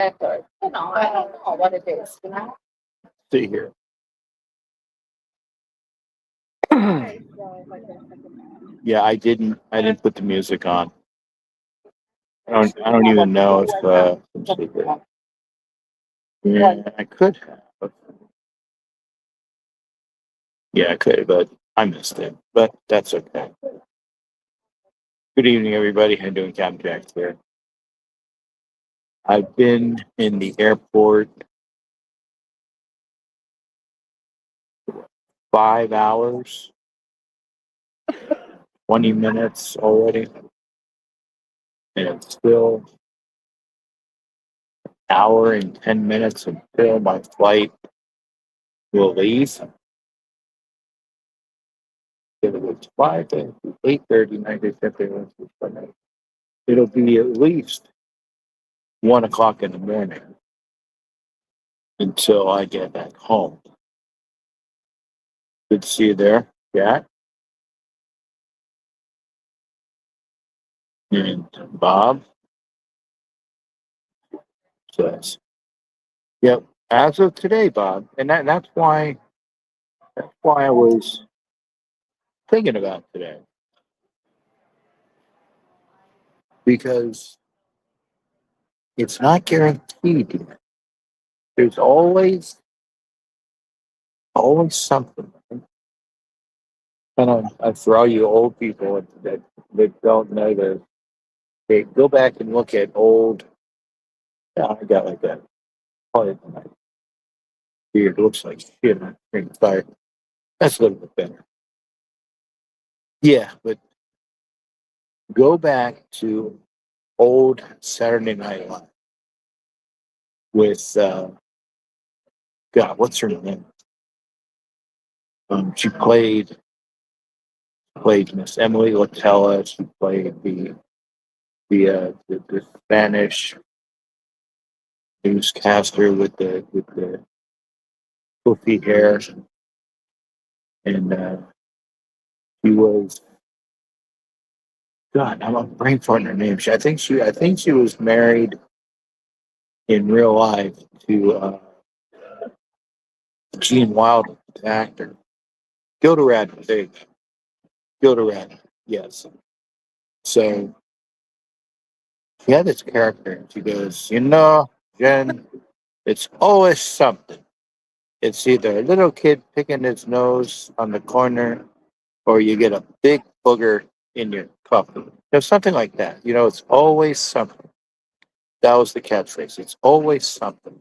Or, I don't know what it is. See here. Yeah, I didn't put the music on. I don't even know if let's see here. Yeah, I could have. Yeah, I could, but I missed it. But that's okay. Good evening, everybody. How you doing? Captain Jack here. I've been in the airport 5 hours, 20 minutes already, and it's still an hour and 10 minutes until my flight will leave. If it was 8:30, 9:30, it'll be at least 1 o'clock in the morning until I get back home. Good to see you there, Jack and Bob says, "Yep, as of today, Bob," and that's why I was thinking about today because it's not guaranteed yet. There's always something. And for all you old people that don't know this, they go back and look at old. Yeah, I got like that. Probably my beard looks like shit on screen. Sorry, that's a little bit better. Yeah, but go back to old Saturday Night Live with God. What's her name? She played Miss Emily Latella. She played the Spanish newscaster with the poofy hair, and she was God. I'm a brain fart in her name. I think she was married in real life to Gene Wilder, the actor. Gilda Radner. There you go. Gilda Radner. Yes. So she had this character, and she goes, Jen, it's always something. It's either a little kid picking his nose on the corner, or you get a big booger in your coffee. Something like that. It's always something. That was the catchphrase. It's always something.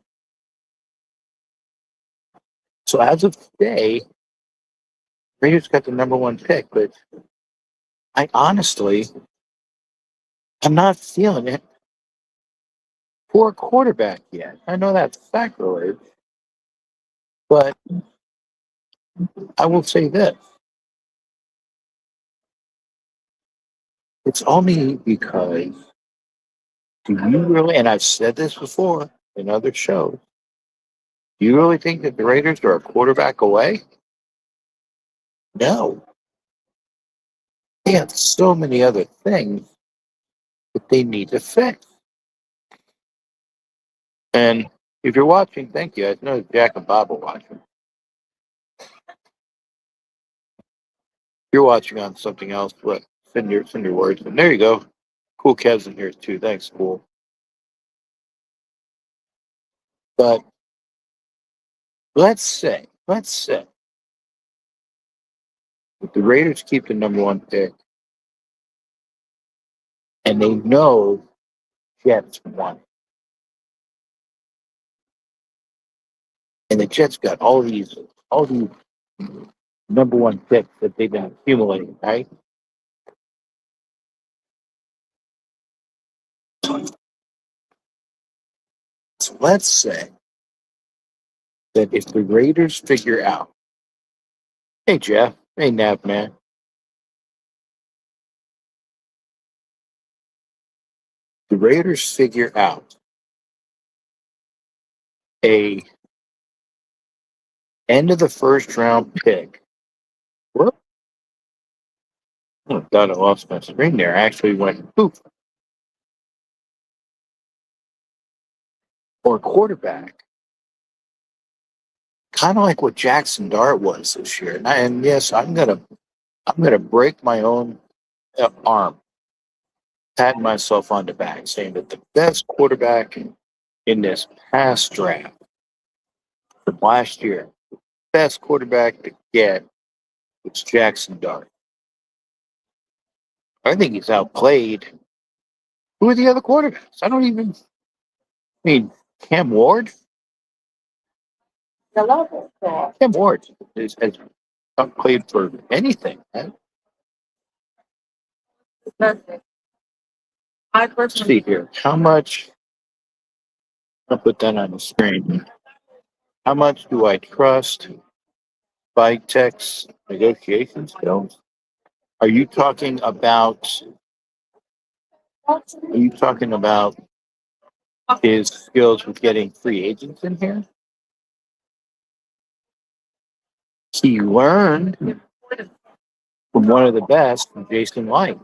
So as of today, Raiders got the number one pick, but I'm not feeling it for a quarterback yet. I know that's sacrilege, but I will say this. It's only because do you really, and I've said this before in other shows, do you really think that the Raiders are a quarterback away? No. They have so many other things that they need to fix. And if you're watching, thank you. I know Jack and Bob are watching. If you're watching on something else, but send your words. And there you go. Cool Kev's in here too. Thanks, cool. But let's say if the Raiders keep the number one pick and they know Jets won. And the Jets got all these number one picks that they've been accumulating, right? So let's say that if the Raiders figure out, hey Jeff, hey Nav man, the Raiders figure out a end of the first round pick. Whoop. Oh, God, I lost my screen there. I actually went poof. or quarterback, kind of like what Jackson Dart was this year. And yes, I'm gonna break my own arm, patting myself on the back, saying that the best quarterback in this past draft from last year, best quarterback to get was Jackson Dart. I think he's outplayed. Who are the other quarterbacks? I don't even. I mean, Cam Ward. The level. So Cam Ward has not played for anything. Right? that's it. I Let's personally see here. How much? I'll put that on the screen. How much do I trust Vitek's negotiation skills? Are you talking about? Are you talking about his skills with getting free agents in here? He learned from one of the best, from Jason Light.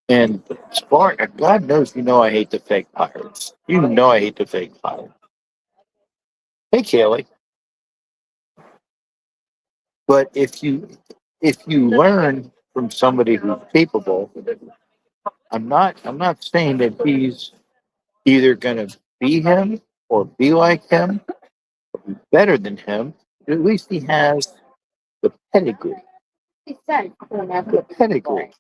And Spark, God knows you know I hate the fake Pirates. You know I hate the fake Pirates. Hey, Kaylee. But if you learn from somebody who's capable, I'm not saying that he's either gonna be him or be like him, or be better than him. At least he has the pedigree. he said The pedigree.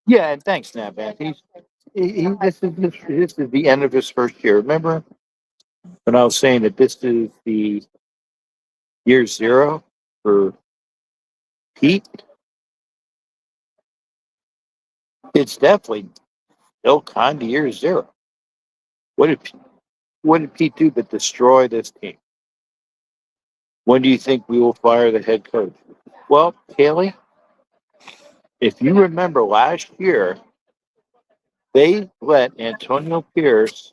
Yeah, and thanks, Snapback. This is the end of his first year. Remember when I was saying that this is the year zero for Pete? It's definitely still kind of year zero. What did Pete do but destroy this team? When do you think we will fire the head coach? Well, Kaylee, if you remember last year, they let Antonio Pierce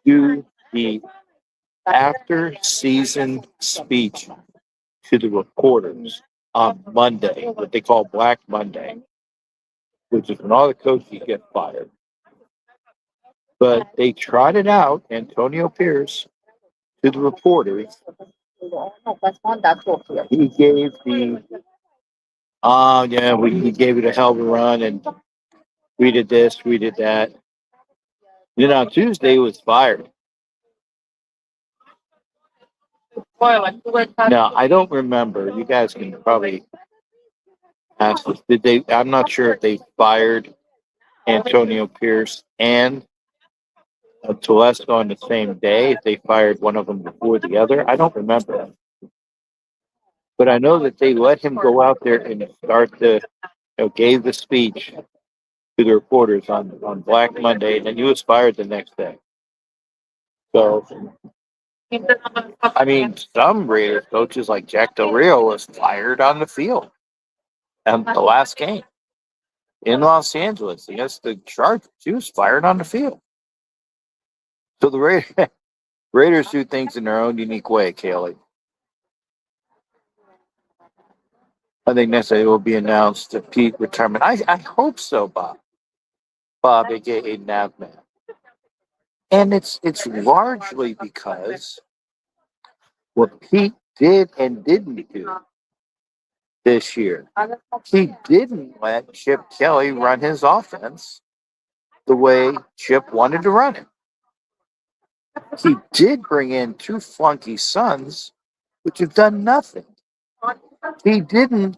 do the after season speech to the reporters on Monday, what they call Black Monday, which is when all the coaches get fired. But they trotted out Antonio Pierce to the reporters. He gave the he gave it a hell of a run, and we did this, we did that. Then on Tuesday, he was fired. Now, I don't remember. You guys can probably ask us. Did they? I'm not sure if they fired Antonio Pierce and Telesco on the same day. If they fired one of them before the other, I don't remember. But I know that they let him go out there and start gave the speech to the reporters on Black Monday, and then he was fired the next day. So, I mean, some Raiders coaches like Jack Del Rio was fired on the field and the last game in Los Angeles against the Chargers. He was fired on the field. So the Raiders do things in their own unique way, Kaylee. I think next day it will be announced that Pete retirement. I hope so, Bob. Bob, aka Navman. And it's largely because what Pete did and didn't do this year. He didn't let Chip Kelly run his offense the way Chip wanted to run it. He did bring in two flunky sons, which have done nothing. He didn't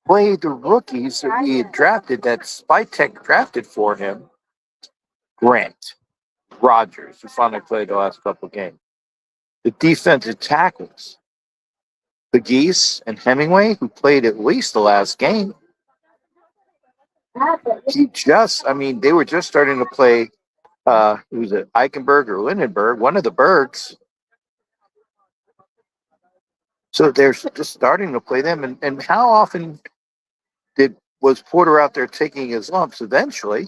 play the rookies that he had drafted, that Spytech drafted for him. Grant, Rogers, who finally played the last couple of games. The defensive tackles, the Geese and Hemingway, who played at least the last game. They were just starting to play, who's it, Eichenberg or Lindenberg, one of the Bergs. So they're just starting to play them. And how often was Porter out there taking his lumps eventually?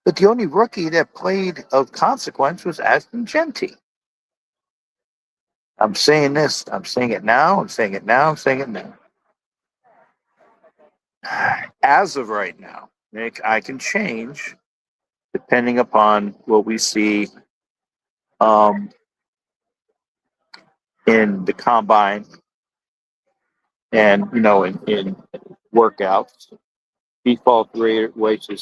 But the only rookie that played of consequence was Ashton Genty. I'm saying this. I'm saying it now. I'm saying it now. I'm saying it now. as of right now, Nick, I can change depending upon what we see um, in the combine and, in workouts. Default rate weights is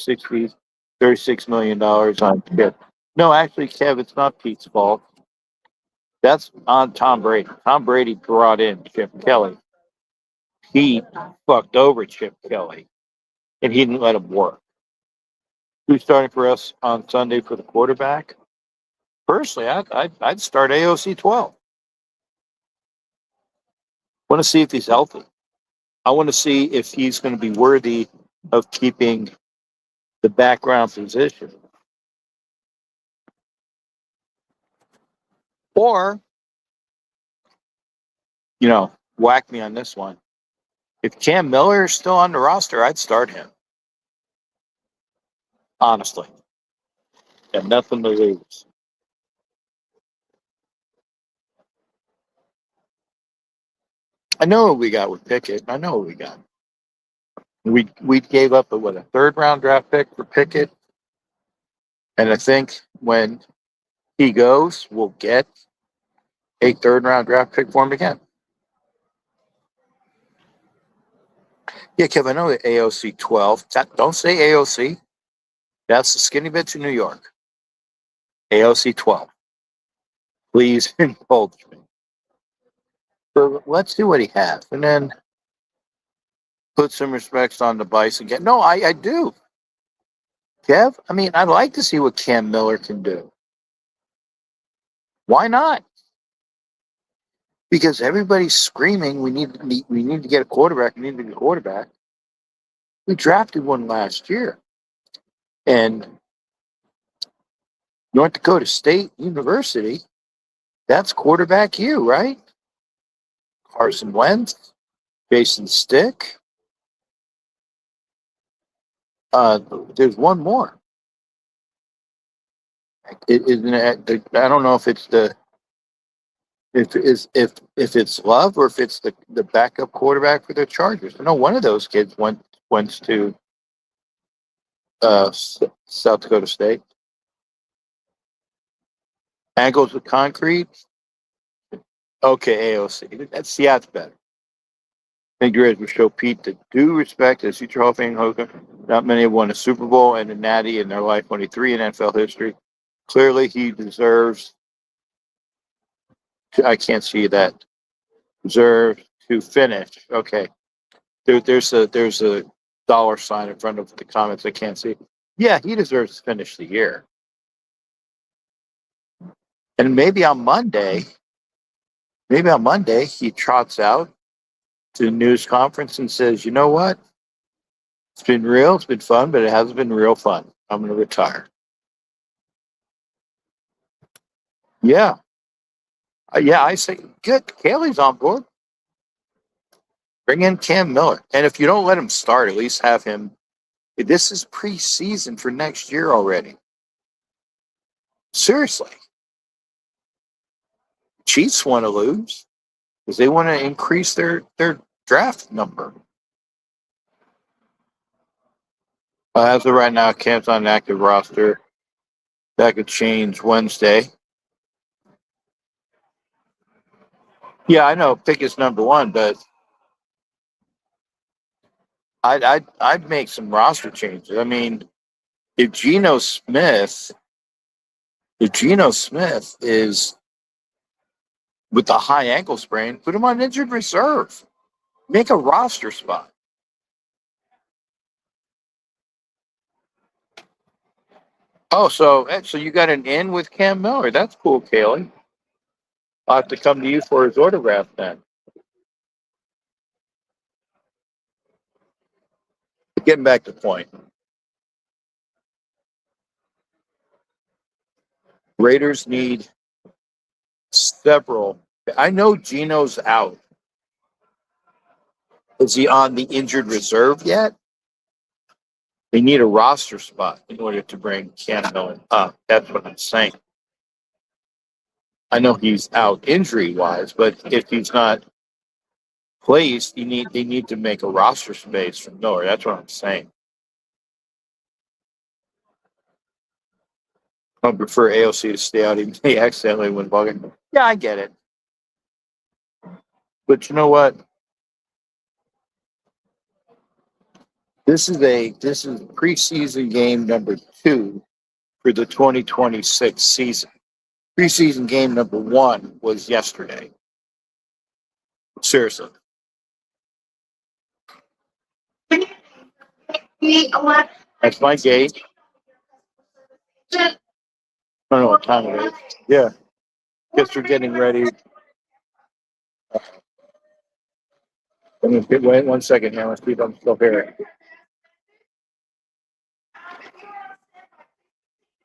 $36 million on Chip. No, actually, Kev, it's not Pete's fault. That's on Tom Brady. Tom Brady brought in Chip Kelly. Pete fucked over Chip Kelly, and he didn't let him work. Who's starting for us on Sunday for the quarterback? Personally, I'd start AOC 12. Want to see if he's healthy. I want to see if he's going to be worthy of keeping the background position. Or, whack me on this one. If Cam Miller is still on the roster, I'd start him. Honestly. Got nothing to lose. I know what we got with Pickett. I know what we got. We gave up a third round draft pick for Pickett. And I think when he goes, we'll get a third round draft pick for him again. Yeah, Kev, I know the AOC 12. Don't say AOC. That's the skinny bitch in New York. AOC 12. Please indulge me. But let's see what he has. And then put some respects on the Bison again. No, I do. Kev, I'd like to see what Cam Miller can do. Why not? Because everybody's screaming, we need to get a quarterback. We need to get a quarterback. We drafted one last year. And North Dakota State University, that's quarterback U, right? Carson Wentz, Jason Stick. There's one more. I don't know if it's if it's Love or if it's the backup quarterback for the Chargers. I know one of those kids went to South Dakota State. Ankles with concrete. Okay, AOC. That's better. I think Grizz would show Pete the due respect as future Hall of Fame Hogan. Not many have won a Super Bowl and a Natty in their life, only 3 in NFL history. Clearly, he deserves. I can't see that. Deserves to finish. Okay, there's a dollar sign in front of the comments. I can't see. Yeah, he deserves to finish the year. And maybe on Monday, he trots out to the news conference and says, "You know what? It's been real. It's been fun, but it hasn't been real fun. I'm going to retire." Yeah. I say, good. Kaylee's on board. Bring in Cam Miller. And if you don't let him start, at least have him. This is preseason for next year already. Seriously. Chiefs want to lose because they want to increase their draft number. As of right now, Cam's on an active roster. That could change Wednesday. Yeah, I know Pickett's number one, but I'd make some roster changes. If Geno Smith is with the high ankle sprain, put him on injured reserve. Make a roster spot. Oh, so you got an in with Cam Miller. That's cool, Kaylee. I'll have to come to you for his autograph then. Getting back to point. Raiders need several. I know Geno's out. Is he on the injured reserve yet? They need a roster spot in order to bring Cam Miller up. That's what I'm saying. I know he's out injury-wise, but if he's not Place, they need to make a roster space for Miller. That's what I'm saying. I prefer AOC to stay out even if they accidentally win bugging. Yeah, I get it. But you know what? This is preseason game number 2 for the 2026 season. Preseason game number 1 was yesterday. Seriously. That's my gate. I don't know what time it is. Yeah. Guess we're getting ready. Wait 1 second here. Let's see if I'm still here.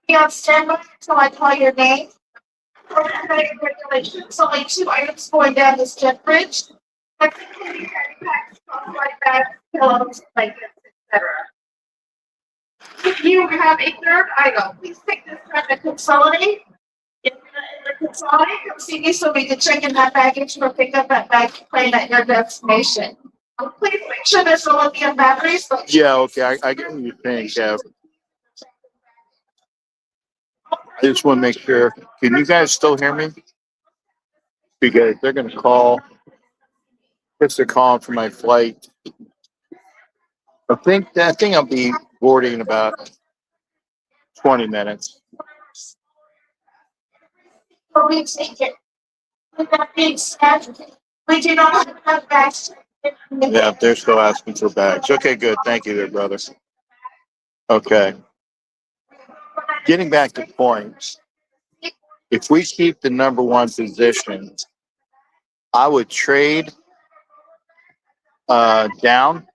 Be on standby until I call your name. Regulations, only 2 items going down this jet bridge. Including backpacks, crossbody bags, pillows, blankets, etc. If you have a third item, please take this time to consolidate. If you're not in the consolidate, come see me so we can check in that baggage for pickup at bag plane at your destination. Please make sure there's no lithium batteries. Yeah, okay. I get what you're saying, Kev. I just want to make sure. Can you guys still hear me? Because they're going to call. Guess they're calling for my flight. I think I'll be boarding in about 20 minutes. We take it. With that being said, we do not have bags. Yeah, they're still asking for bags. Okay, good. Thank you there, brother. Okay. Getting back to points. If we keep the number 1 position, I would trade down.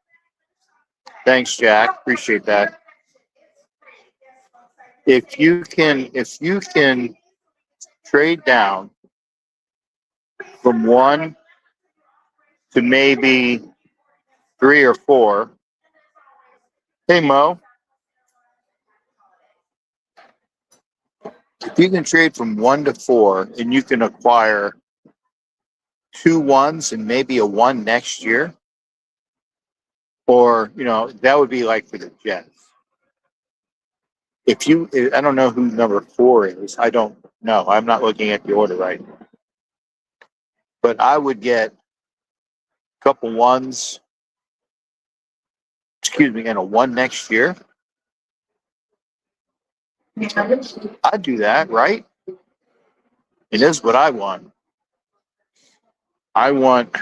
Thanks, Jack. Appreciate that. If you can trade down from 1 to maybe 3 or 4. Hey, Mo. If you can trade from 1 to 4 and you can acquire 2 1s and maybe a 1 next year, or, that would be like for the Jets. I don't know who number 4 is. I don't know. I'm not looking at the order right now. But I would get a couple 1s, and a 1 next year. I'd do that, right? It is what I want. I want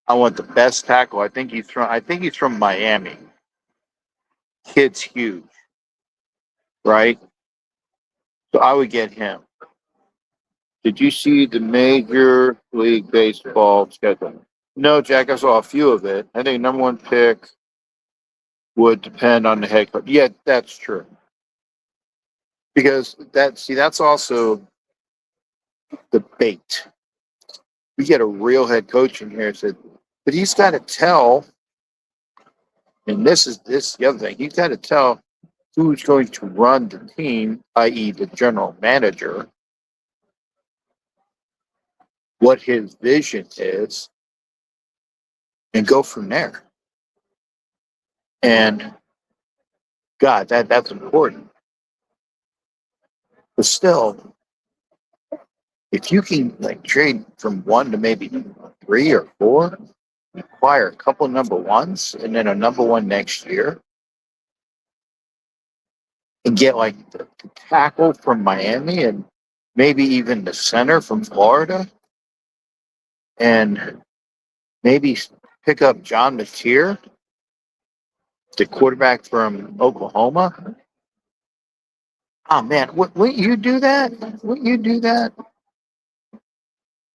the best tackle. I think he's from Miami. Kid's huge, right? So I would get him. Did you see the Major League Baseball schedule? No, Jack, I saw a few of it. I think number 1 pick would depend on the head coach. Yeah, that's true. Because that's also the bait. We get a real head coach in here said, but he's got to tell, and this is the other thing, he's got to tell who's going to run the team, i.e. the general manager, what his vision is, and go from there. And God, that's important. But still, if you can trade from 1 to maybe 3 or 4, acquire a couple number 1s and then a number 1 next year, and get the tackle from Miami and maybe even the center from Florida, and maybe pick up John Mateer, the quarterback from Oklahoma. Oh man, wouldn't you do that? Wouldn't you do that?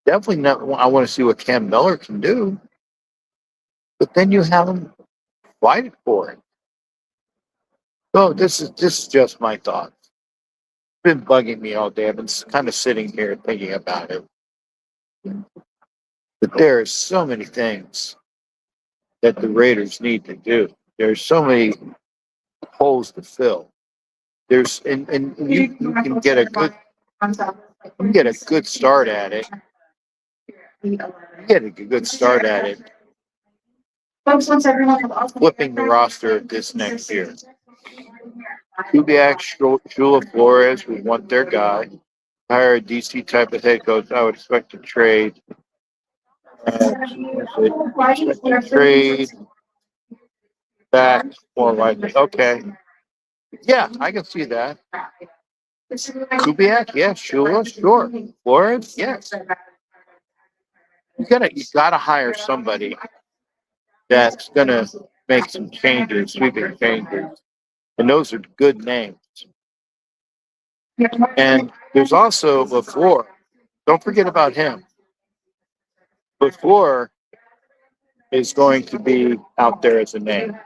Definitely not. I want to see what Cam Miller can do, but then you have him fight for it. So this is just my thoughts. It's been bugging me all day. I've been kind of sitting here thinking about it. But there are so many things that the Raiders need to do. There's so many holes to fill. There's and you can get a good start at it get a good start at it, Folks, once everyone have also. flipping the roster this next year. Kubiak, Shula Flores, we want their guy. Hire a DC type of head coach. I would expect to trade. Trade back more likely. Okay. Yeah, I can see that. Kubiak, yeah, Shula, sure. Flores, yes. You gotta hire somebody that's gonna make some changes, sweeping changes. And those are good names. And there's also LaFleur. Don't forget about him. LaFleur is going to be out there as a name.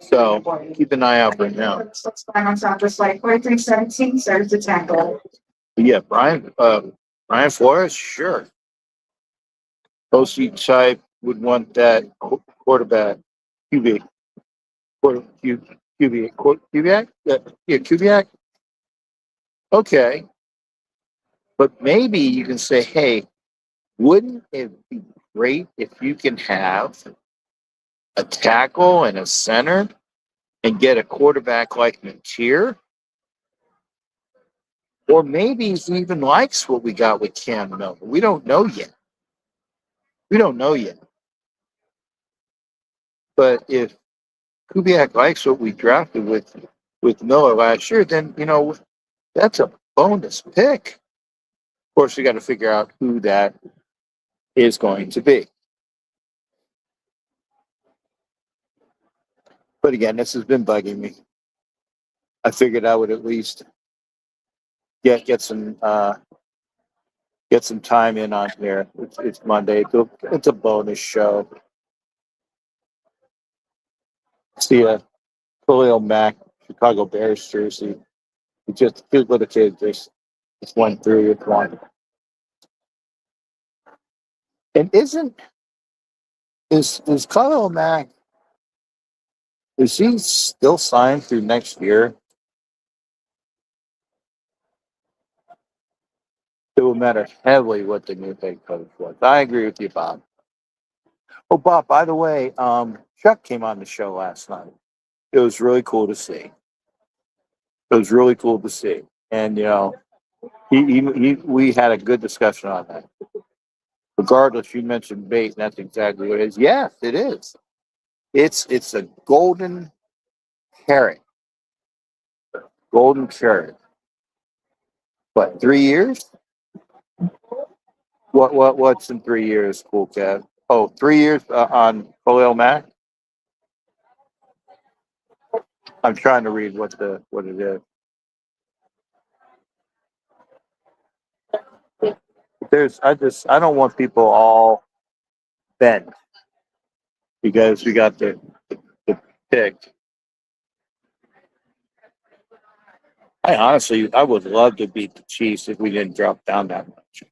So keep an eye out for him. Let's find on Southwest like 4317 serves the tackle. Yeah, Brian Flores, sure. OC type would want that quarterback, QB. Kubiak? Yeah, Kubiak. Okay. But maybe you can say, hey, wouldn't it be great if you can have a tackle and a center and get a quarterback like Mateer? Or maybe he even likes what we got with Cam Miller. We don't know yet. But if Kubiak likes what we drafted with Miller last year, then, that's a bonus pick. Of course, we got to figure out who that is going to be. But again, this has been bugging me. I figured I would at least get some time in on here. It's Monday. It's a bonus show. See Khalil Mack, Chicago Bears jersey. Just cute little kid just went through with one. And is Khalil Mack, is he still signed through next year? It will matter heavily what the new head coach was. I agree with you, Bob. Oh, Bob, by the way, Chuck came on the show last night. It was really cool to see. And, we had a good discussion on that. Regardless, you mentioned bait, and that's exactly what it is. Yes, it is. It's a golden carrot. Golden carrot. What, 3 years? What's in 3 years, Cool Cat? Oh, 3 years on Khalil Mack? I'm trying to read what it is. I don't want people all bent because we got the pick. I would love to beat the Chiefs if we didn't drop down that much.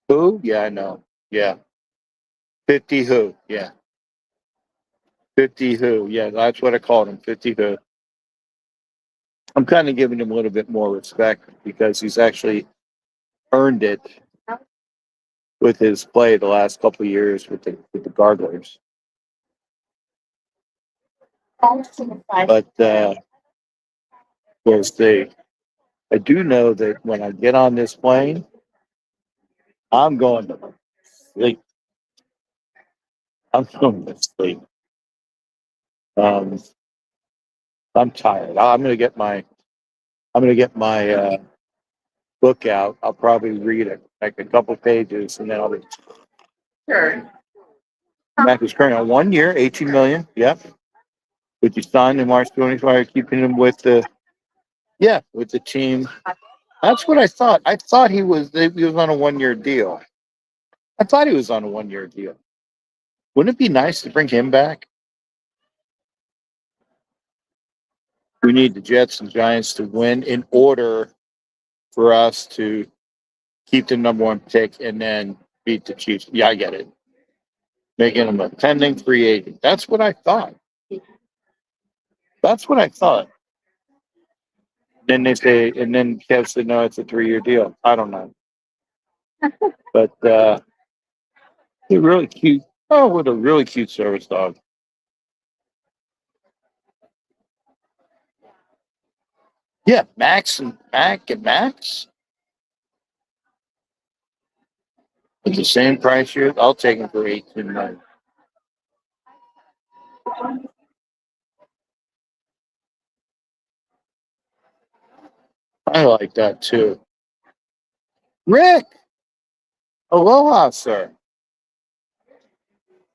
Who? Yeah, I know. Yeah. 50 who? Yeah. 50 who? Yeah, that's what I called him. 50 who? I'm kind of giving him a little bit more respect because he's actually earned it with his play the last couple of years with the Garglers. But we'll see. I do know that when I get on this plane, I'm going to sleep. I'm tired. I'm gonna get my book out. I'll probably read it, like a couple pages, and then I'll be. Sure. Mac is currently on 1 year, 18 million. Yep. With your son in March 25, keeping him with the team. That's what I thought. I thought he was on a 1 year deal. Wouldn't it be nice to bring him back? We need the Jets and Giants to win in order for us to keep the number one pick and then beat the Chiefs. Yeah, I get it. Making them a pending free agent. That's what I thought. Then they say, and then Kev said, no, it's a 3-year deal. I don't know. But they're really cute. Oh, what a really cute service dog. Yeah, Max and Max. It's the same price here. I'll take him for 18. I like that too. Rick, aloha, sir.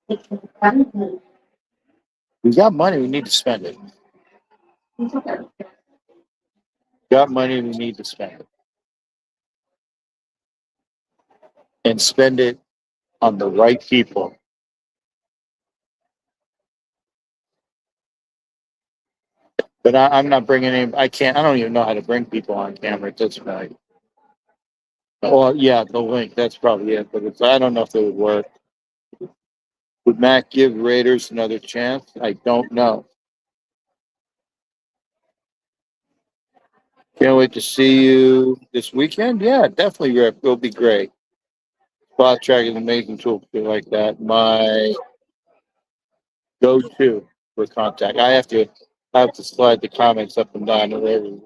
We got money. We need to spend it. Got money. We need to spend it, and spend it on the right people. But I'm not bringing any. I can't. I don't even know how to bring people on camera at this point. Well, yeah, the link. That's probably it. But I don't know if it would work. Would Mac give Raiders another chance? I don't know. Can't wait to see you this weekend. Yeah, definitely, Rick. It'll be great. Spot track is an amazing tool like that. My go-to for contact. I have to slide the comments up and down.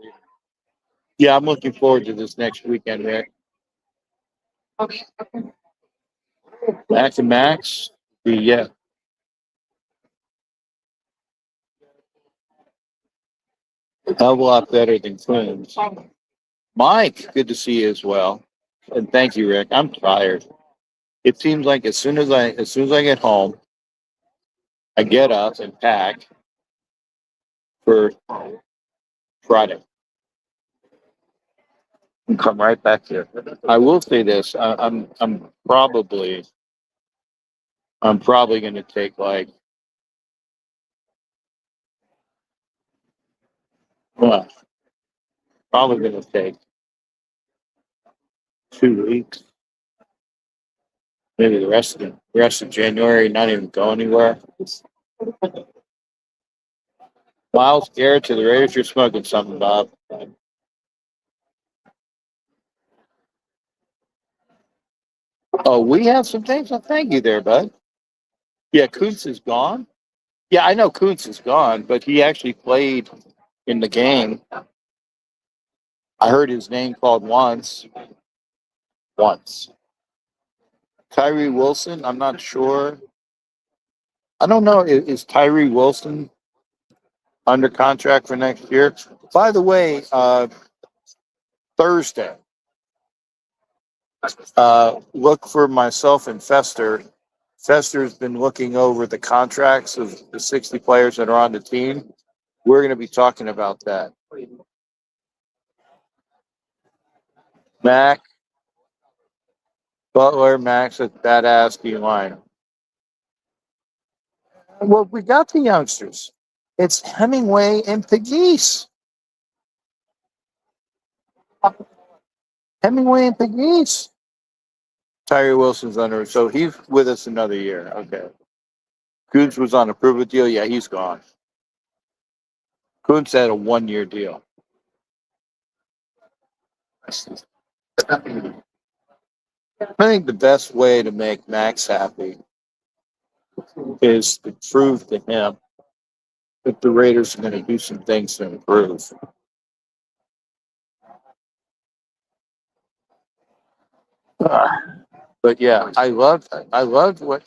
Yeah, I'm looking forward to this next weekend, Rick. Okay. Max and Max. Yeah. A hell of a lot better than Clemens. Mike, good to see you as well. And thank you, Rick. I'm tired. It seems like as soon as I get home, I get up and pack for Friday and come right back here. I will say this: I'm probably going to take like well, probably going to take 2 weeks, maybe the rest of January, not even go anywhere. Miles Garrett to the Raiders, you're smoking something, Bob. Oh, we have some things. Oh, thank you there, bud. Yeah, Kuntz is gone. Yeah, I know Kuntz is gone, but he actually played in the game. I heard his name called once. Tyree Wilson, I'm not sure. I don't know. Is Tyree Wilson under contract for next year? By the way, Thursday, look for myself and Fester. Fester's been looking over the contracts of the 60 players that are on the team. We're going to be talking about that. Mac, Butler, Max, a badass D line. Well, we got the youngsters. It's Hemingway and Pegues. Hemingway and Pegues. Tyree Wilson's under, so he's with us another year. Okay. Kuntz was on a prove-it deal. Yeah, he's gone. Kuntz had a 1-year deal. I think the best way to make Max happy is to prove to him that the Raiders are going to do some things to improve. But yeah, I loved what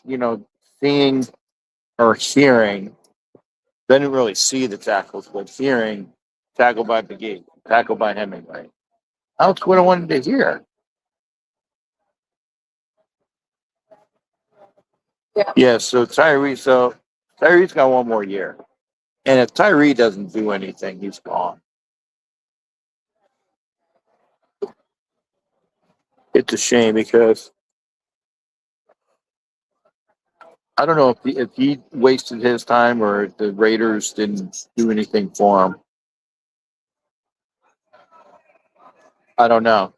seeing or hearing. Didn't really see the tackles, but hearing tackle by McGee, tackle by Hemingway. That's what I wanted to hear. Yeah, so Tyree's got 1 more year. And if Tyree doesn't do anything, he's gone. It's a shame because I don't know if he wasted his time or if the Raiders didn't do anything for him. I don't know.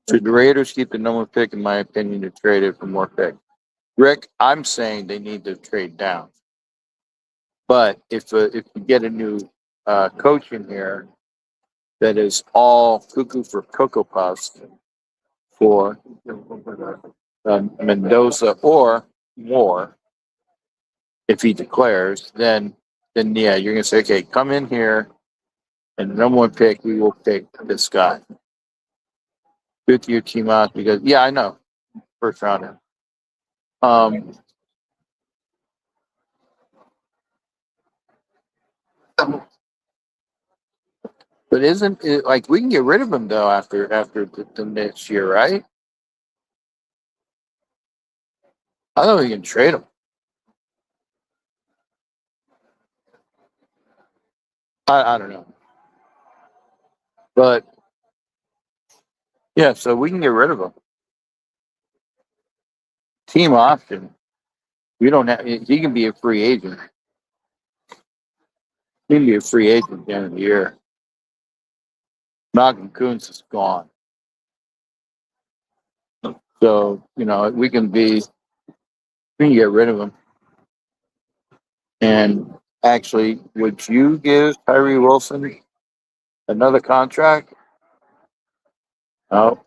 Should the Raiders keep the number pick, in my opinion, to trade it for more pick? Rick, I'm saying they need to trade down. But if you get a new coach in here, that is all cuckoo for Cocoa Puffs for Mendoza or more, if he declares, then yeah, you're gonna say, okay, come in here, and the number one pick, we will pick this guy. 5th-year team out because yeah, I know, first rounder. But isn't it like we can get rid of him though after the next year, right? I thought we can trade him. I don't know, but yeah, so we can get rid of him. Team option. We don't have. He can be a free agent. He can be a free agent at the end of the year. Malcolm Kuntz is gone, so we can get rid of him. And actually, would you give Tyree Wilson another contract? No.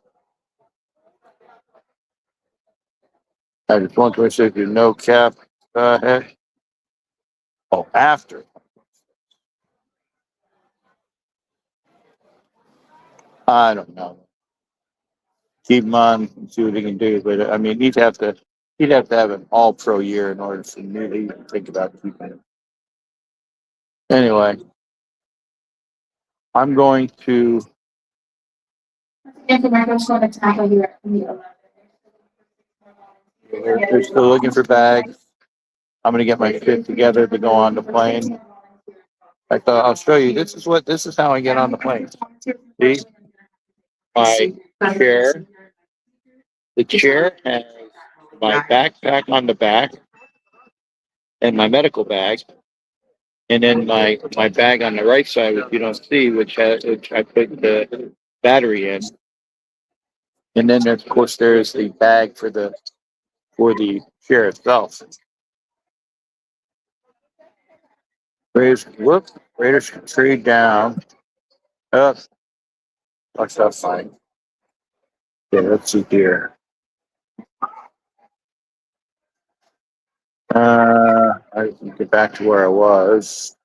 I just want to say there's no cap head. Oh, after. I don't know. Keep him on and see what he can do. But I mean, he'd have to have an all-pro year in order for me to even think about keeping him. Anyway, I'm going to. They're still looking for bags. I'm gonna get my shit together to go on the plane. I thought I'll show you. This is how I get on the plane. See, my chair. The chair has my backpack on the back and my medical bag, and then my bag on the right side, which you don't see, which I put the battery in, and then of course there's the bag for the chair itself. Raiders can trade down. Up. Watch that fine. Yeah, let's see here. I can get back to where I was.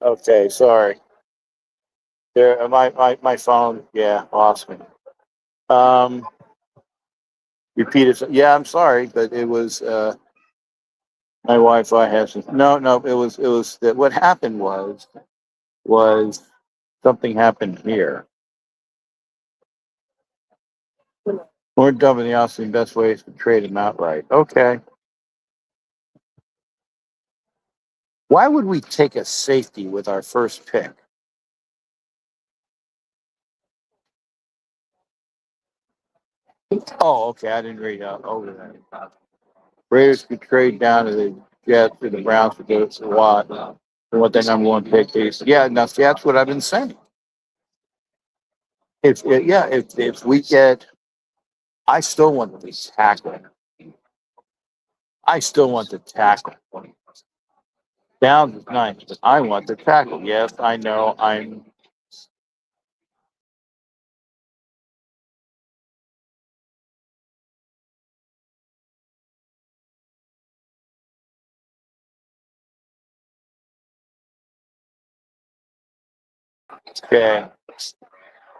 Okay, sorry. There, my phone, yeah, lost me. Repeat it. Yeah, I'm sorry, but it was my Wi-Fi has some. No, it was that what happened was something happened here. We're dumping the Austin best ways to trade him outright. Okay. Why would we take a safety with our first pick? Oh, okay. I didn't read over that. Raiders could trade down to the Jets or the Browns to go to Watt for what their number one pick is. Yeah, now see, that's what I've been saying. If we get, I still want the tackle. I still want the tackle. Downs is nice, but I want the tackle. Yes, I know. I'm. Okay.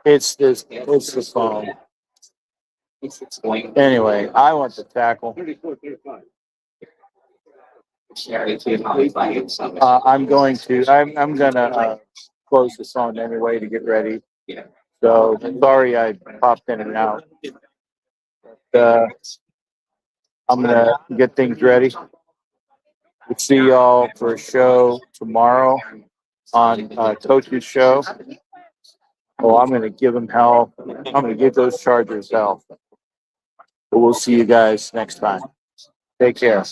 It's this phone. Anyway, I want the tackle. I'm gonna close the phone anyway to get ready. So sorry I popped in and out. I'm gonna get things ready. We'll see y'all for a show tomorrow on Coach's show. Oh, I'm gonna give them hell. I'm gonna give those Chargers hell. But we'll see you guys next time. Take care.